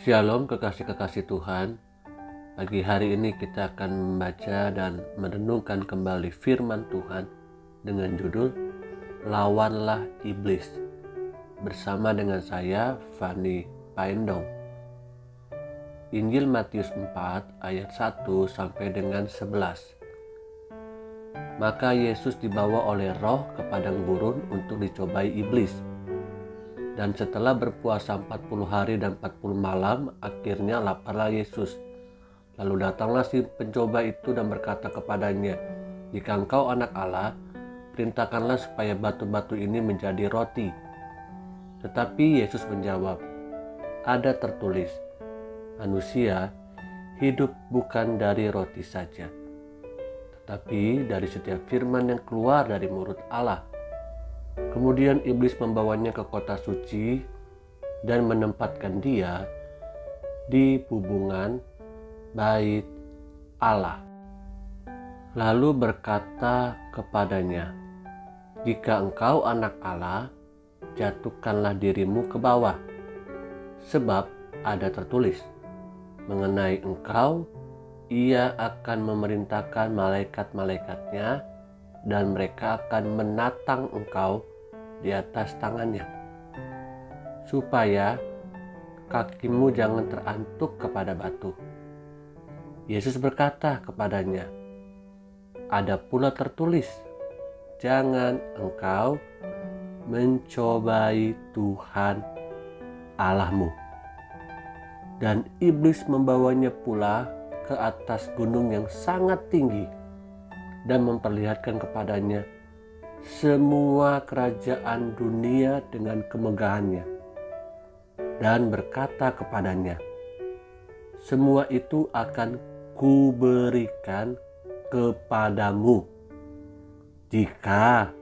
Shalom kekasih-kekasih Tuhan. Pagi hari ini kita akan membaca dan merenungkan kembali firman Tuhan dengan judul Lawanlah Iblis bersama dengan saya Fani Paendong. Injil Matius 4 ayat 1 sampai dengan 11. Maka Yesus dibawa oleh Roh ke padang gurun untuk dicobai iblis. Dan setelah berpuasa 40 hari dan 40 malam, akhirnya laparlah Yesus. Lalu datanglah si pencoba itu dan berkata kepadanya, "Jika engkau anak Allah, perintahkanlah supaya batu-batu ini menjadi roti." Tetapi Yesus menjawab, "Ada tertulis, manusia hidup bukan dari roti saja, tetapi dari setiap firman yang keluar dari mulut Allah." Kemudian iblis membawanya ke kota suci dan menempatkan dia di hubungan bait Allah. Lalu berkata kepadanya, "Jika engkau anak Allah, jatuhkanlah dirimu ke bawah. Sebab ada tertulis, mengenai engkau, ia akan memerintahkan malaikat-malaikatnya, dan mereka akan menatang engkau di atas tangannya, supaya kakimu jangan terantuk kepada batu." Yesus berkata kepadanya, "Ada pula tertulis, jangan engkau mencobai Tuhan Allahmu." Dan iblis membawanya pula ke atas gunung yang sangat tinggi dan memperlihatkan kepadanya semua kerajaan dunia dengan kemegahannya, dan berkata kepadanya, "Semua itu akan kuberikan kepadamu jika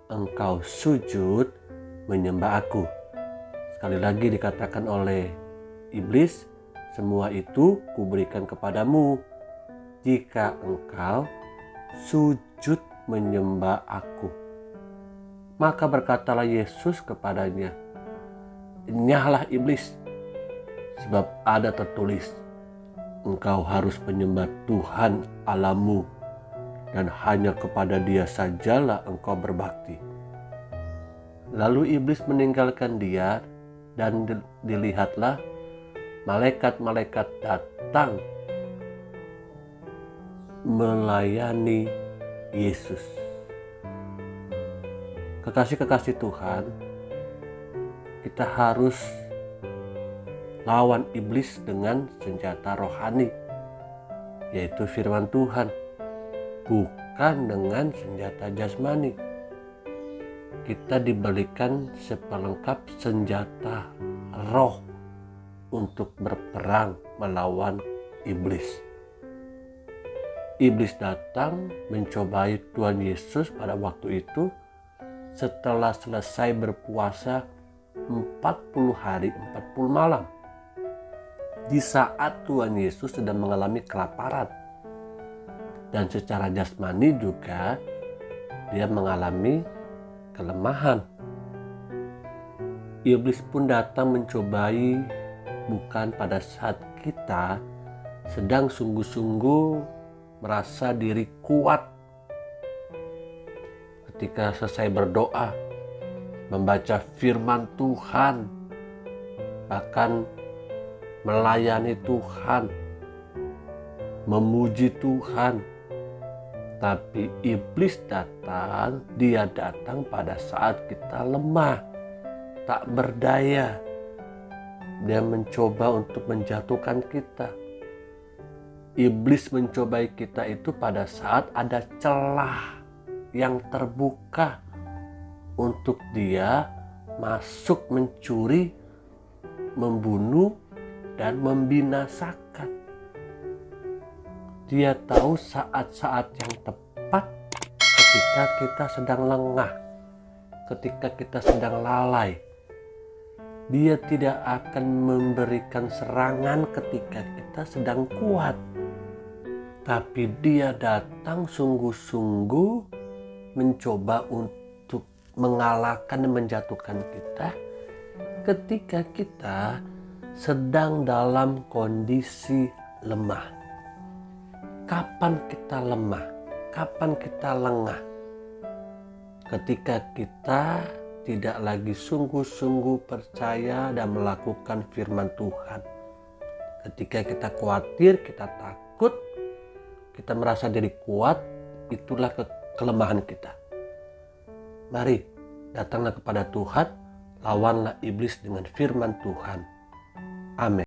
engkau sujud menyembah aku." Sekali lagi dikatakan oleh iblis, "Semua itu kuberikan kepadamu jika engkau sujud menyembah aku." Maka berkatalah Yesus kepadanya, "Enyahlah iblis, sebab ada tertulis, engkau harus menyembah Tuhan Allahmu, dan hanya kepada Dia sajalah engkau berbakti." Lalu iblis meninggalkan dia, dan dilihatlah malaikat-malaikat datang melayani Yesus. Kekasih-kekasih Tuhan, kita harus lawan iblis dengan senjata rohani, yaitu firman Tuhan, bukan dengan senjata jasmani. Kita diberikan seperlengkap senjata roh untuk berperang melawan iblis. Iblis datang mencobai Tuhan Yesus pada waktu itu setelah selesai berpuasa 40 hari 40 malam. Di saat Tuhan Yesus sedang mengalami kelaparan, dan secara jasmani juga dia mengalami kelemahan. Iblis pun datang mencobai bukan pada saat kita sedang sungguh-sungguh merasa diri kuat. Ketika selesai berdoa, membaca firman Tuhan, bahkan melayani Tuhan, memuji Tuhan. Tapi iblis datang, dia datang pada saat kita lemah, tak berdaya. Dia mencoba untuk menjatuhkan kita. Iblis mencobai kita itu pada saat ada celah yang terbuka untuk dia masuk mencuri, membunuh, dan membinasakan. Dia tahu saat-saat yang tepat ketika kita sedang lengah, ketika kita sedang lalai. Dia tidak akan memberikan serangan ketika kita sedang kuat, tapi dia datang sungguh-sungguh mencoba untuk mengalahkan dan menjatuhkan kita ketika kita sedang dalam kondisi lemah. Kapan kita lemah? Kapan kita lengah? Ketika kita tidak lagi sungguh-sungguh percaya dan melakukan firman Tuhan. Ketika kita khawatir, kita takut, kita merasa diri kuat, itulah kelemahan kita. Mari datanglah kepada Tuhan, lawanlah iblis dengan firman Tuhan. Amin.